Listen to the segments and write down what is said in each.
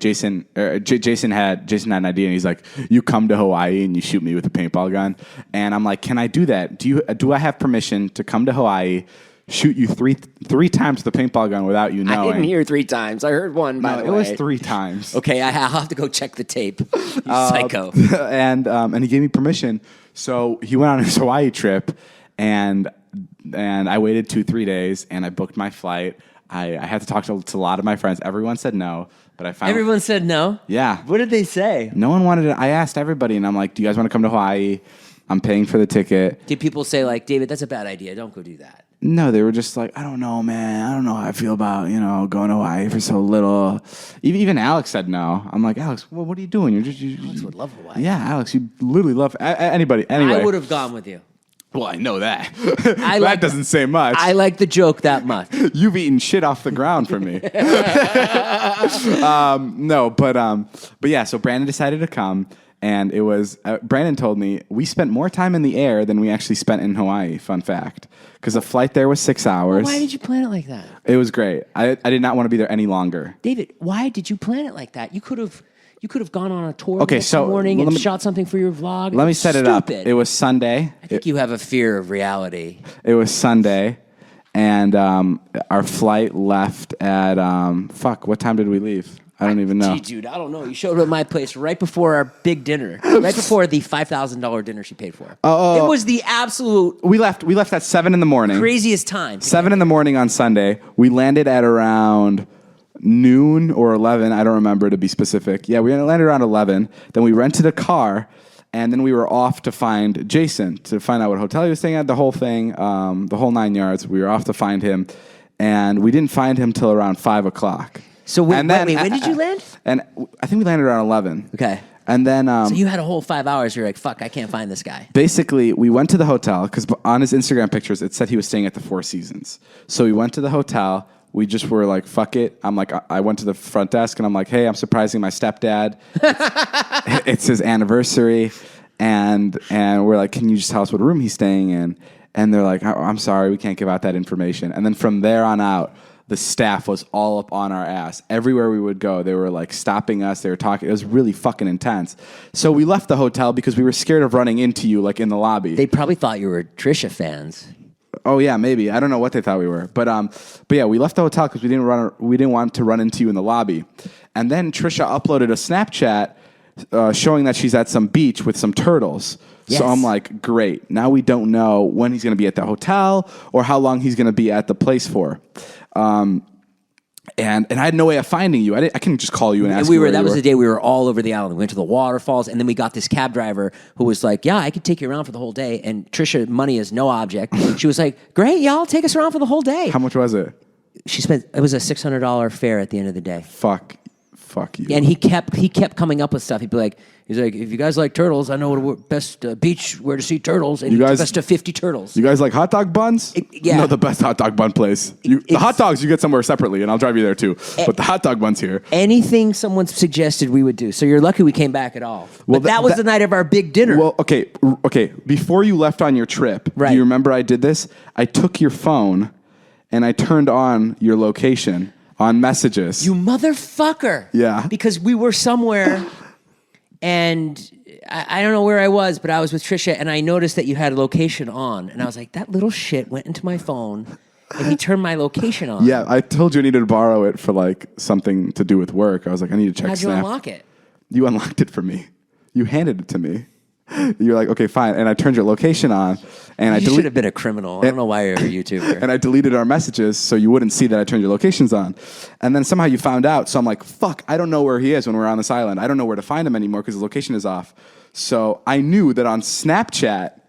Jason had an idea, and he's like, you come to Hawaii and you shoot me with a paintball gun. And I'm like, can I do that? Do I have permission to come to Hawaii, shoot you three times with the paintball gun without you knowing? I didn't hear 3 times. I heard one, by the way. It was 3 times. Okay, I'll have to go check the tape. You psycho. And he gave me permission. So he went on his Hawaii trip, and I waited 2-3 days, and I booked my flight. I had to talk to a lot of my friends. Everyone said no, but I found... Everyone said no? Yeah. What did they say? No one wanted it. I asked everybody, and I'm like, do you guys want to come to Hawaii? I'm paying for the ticket. Did people say, like, David, that's a bad idea. Don't go do that? No, they were just like, I don't know, man. I don't know how I feel about, going to Hawaii for so little. Even Alex said no. I'm like, Alex, well, what are you doing? Alex would love Hawaii. Yeah, Alex, you literally love anybody. Anyway. I would have gone with you. Well, I know that. That doesn't say much. I like the joke that much. You've eaten shit off the ground for me. No, but yeah, so Brandon decided to come. And it was, Brandon told me, we spent more time in the air than we actually spent in Hawaii, fun fact. Because the flight there was 6 hours. Why did you plan it like that? It was great. I did not want to be there any longer. David, why did you plan it like that? You could have gone on a tour this so, morning and shot something for your vlog. Let me set it up. It was Sunday. I think you have a fear of reality. It was Sunday. And our flight left at, what time did we leave? I don't even know. Gee, dude, I don't know. You showed up at my place right before our big dinner, right before the $5,000 dinner she paid for. It was the absolute. We left at 7 in the morning. Craziest time. 7 in the morning on Sunday. We landed at around noon or 11. I don't remember, to be specific. Yeah, we landed around 11. Then we rented a car, and then we were off to find Jason, to find out what hotel he was staying at. The whole thing, the whole 9 yards. We were off to find him, and we didn't find him till around 5 o'clock. So wait, when did you land? And I think we landed around 11. Okay. And then... so you had a whole 5 hours. You're like, fuck, I can't find this guy. Basically, we went to the hotel, because on his Instagram pictures, it said he was staying at the Four Seasons. So we went to the hotel. We just were like, fuck it. I'm like, I went to the front desk, and I'm like, hey, I'm surprising my stepdad. It's his anniversary. And we're like, can you just tell us what room he's staying in? And they're like, I'm sorry, we can't give out that information. And then from there on out, the staff was all up on our ass. Everywhere we would go, they were like stopping us. They were talking. It was really fucking intense. So we left the hotel because we were scared of running into you like in the lobby. They probably thought you were Trisha fans. Oh yeah, maybe. I don't know what they thought we were. But yeah, we left the hotel because we didn't want to run into you in the lobby. And then Trisha uploaded a Snapchat showing that she's at some beach with some turtles. Yes. So I'm like, great. Now we don't know when he's going to be at the hotel or how long he's going to be at the place for. And I had no way of finding you. I couldn't just call you and ask you. That was the day we were all over the island. We went to the waterfalls, and then we got this cab driver who was like, "Yeah, I could take you around for the whole day." And Trisha, money is no object. She was like, "Great, y'all, take us around for the whole day." How much was it? It was a $600 fare at the end of the day. Fuck you. And he kept coming up with stuff. He'd be like, if you guys like turtles, I know what best beach where to see turtles, and best of 50 turtles. You guys like hot dog buns? Yeah. No, the best hot dog bun place. The hot dogs you get somewhere separately, and I'll drive you there too. But the hot dog buns here. Anything someone suggested we would do. So you're lucky we came back at all. Well, but that was the night of our big dinner. Well, okay. Before you left on your trip, right. Do you remember I did this? I took your phone, and I turned on your location on messages. You motherfucker. Yeah. Because we were somewhere, and I don't know where I was, but I was with Trisha, and I noticed that you had a location on. And I was like, that little shit went into my phone, and he turned my location on. Yeah, I told you I needed to borrow it for like something to do with work. I was like, I need to check How'd Snap. you unlock it? You unlocked it for me. You handed it to me. You're like, okay, fine. And I turned your location on. And you should have been a criminal. I don't know why you're a YouTuber. And I deleted our messages so you wouldn't see that I turned your locations on. And then somehow you found out. So I'm like, fuck, I don't know where he is when we're on this island. I don't know where to find him anymore because the location is off. So I knew that on Snapchat,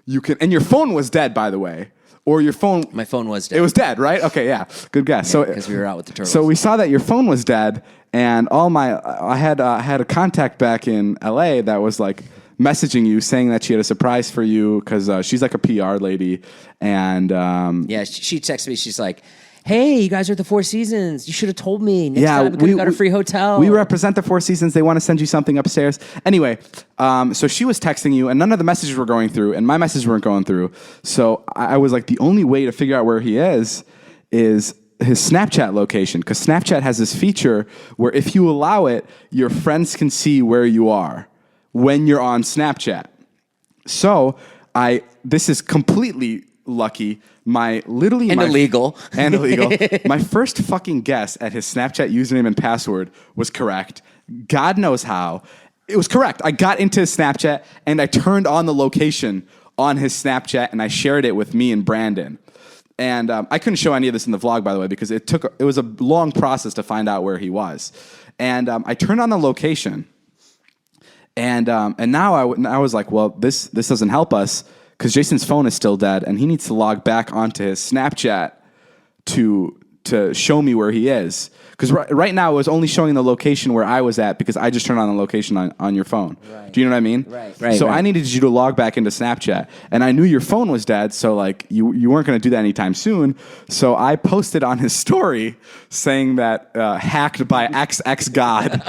you can, and your phone was dead, by the way. Or your phone. My phone was dead. It was dead, right? Okay, yeah. Good guess. Yeah, because we were out with the turtles. So we saw that your phone was dead. And I had a contact back in LA that was like, messaging you saying that she had a surprise for you because she's like a PR lady. And yeah, she texted me. She's like, hey, you guys are at the Four Seasons. You should have told me. Next time we got a free hotel. We represent the Four Seasons. They want to send you something upstairs. Anyway, so she was texting you, and none of the messages were going through, and my messages weren't going through. So I was like, the only way to figure out where he is Snapchat location, because Snapchat has this feature where if you allow it, your friends can see where you are when you're on Snapchat. So this is completely lucky. Illegal. And illegal. My first fucking guess at his Snapchat username and password was correct. God knows how. It was correct. I got into his Snapchat and I turned on the location on his Snapchat and I shared it with me and Brandon. And I couldn't show any of this in the vlog, by the way, because it was a long process to find out where he was. And I turned on the location, and now I was like, well, this doesn't help us because Jason's phone is still dead, and he needs to log back onto his Snapchat to show me where he is. Because right now it was only showing the location where I was at because I just turned on the location on your phone. Right. Do you know what I mean? Right. So I needed you to log back into Snapchat. And I knew your phone was dead, so like you weren't going to do that anytime soon. So I posted on his story saying that hacked by XX God.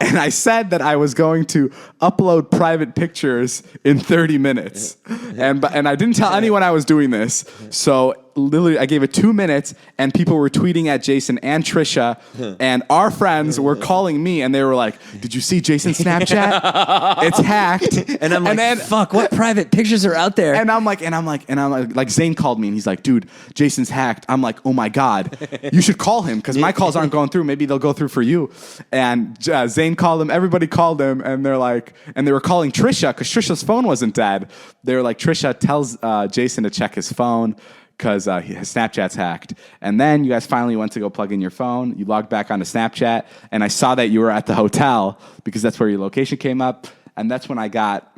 And I said that I was going to upload private pictures in 30 minutes. And I didn't tell anyone I was doing this. So literally, I gave it 2 minutes, and people were tweeting at Jason and Trisha, and our friends were calling me, and they were like, "Did you see Jason's Snapchat? It's hacked." And I'm like, "Fuck! What private pictures are out there?" And I'm like, Zane called me, and he's like, "Dude, Jason's hacked." I'm like, "Oh my god, you should call him because my calls aren't going through. Maybe they'll go through for you." And Zane called him. Everybody called him, and they were calling Trisha because Trisha's phone wasn't dead. They were like, "Trisha tells Jason to check his phone." Because his Snapchat's hacked. And then you guys finally went to go plug in your phone. You logged back onto Snapchat, and I saw that you were at the hotel because that's where your location came up. And that's when I got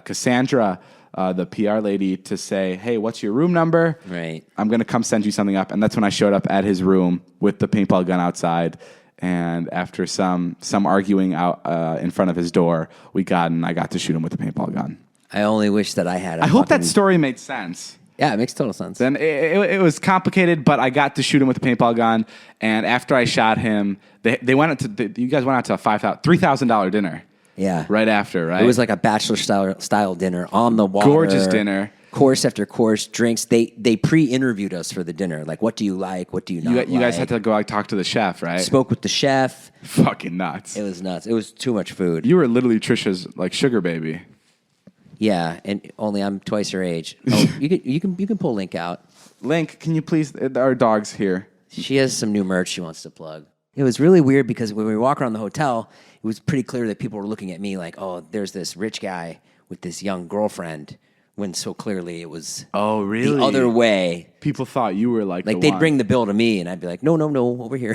Cassandra, the PR lady, to say, "Hey, what's your room number? Right. I'm going to come send you something up." And that's when I showed up at his room with the paintball gun outside. And after some arguing out in front of his door, I got to shoot him with the paintball gun. I only wish that I had. I hope that story made sense. Yeah, it makes total sense. Then it was complicated, but I got to shoot him with the paintball gun. And after I shot him, you guys went out to a $3,000 dinner. Yeah, right after, right? It was like a bachelor style dinner on the water. Gorgeous dinner. Course after course, drinks. They pre-interviewed us for the dinner. Like, what do you like? What do you not like? You guys had to go out talk to the chef, right? Spoke with the chef. Fucking nuts. It was nuts. It was too much food. You were literally Trisha's like sugar baby. Yeah, and only I'm twice her age. Oh, you can pull Link out. Link, can you please? Our dog's here. She has some new merch she wants to plug. It was really weird because when we walk around the hotel, it was pretty clear that people were looking at me like, "Oh, there's this rich guy with this young girlfriend." When so clearly it was the other way. People thought you were like they'd bring the bill to me, and I'd be like, no, over here.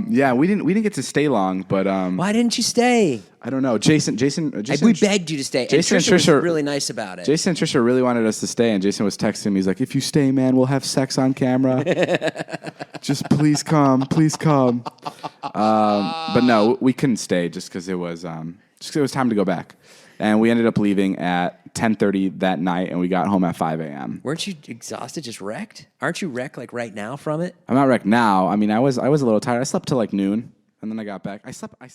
Yeah, we didn't get to stay long, but why didn't you stay? I don't know. Jason, we begged you to stay. Jason and Trisha was really nice about it. Jason and Trisha really wanted us to stay, and Jason was texting me. He's like, "If you stay, man, we'll have sex on camera. Just please come. But no, we couldn't stay just because it was time to go back. And we ended up leaving at 10:30 that night, and we got home at 5 a.m. Weren't you exhausted, just wrecked? Aren't you wrecked like right now from it? I'm not wrecked now. I mean, I was a little tired. I slept till like noon, and then I got back. I sleep on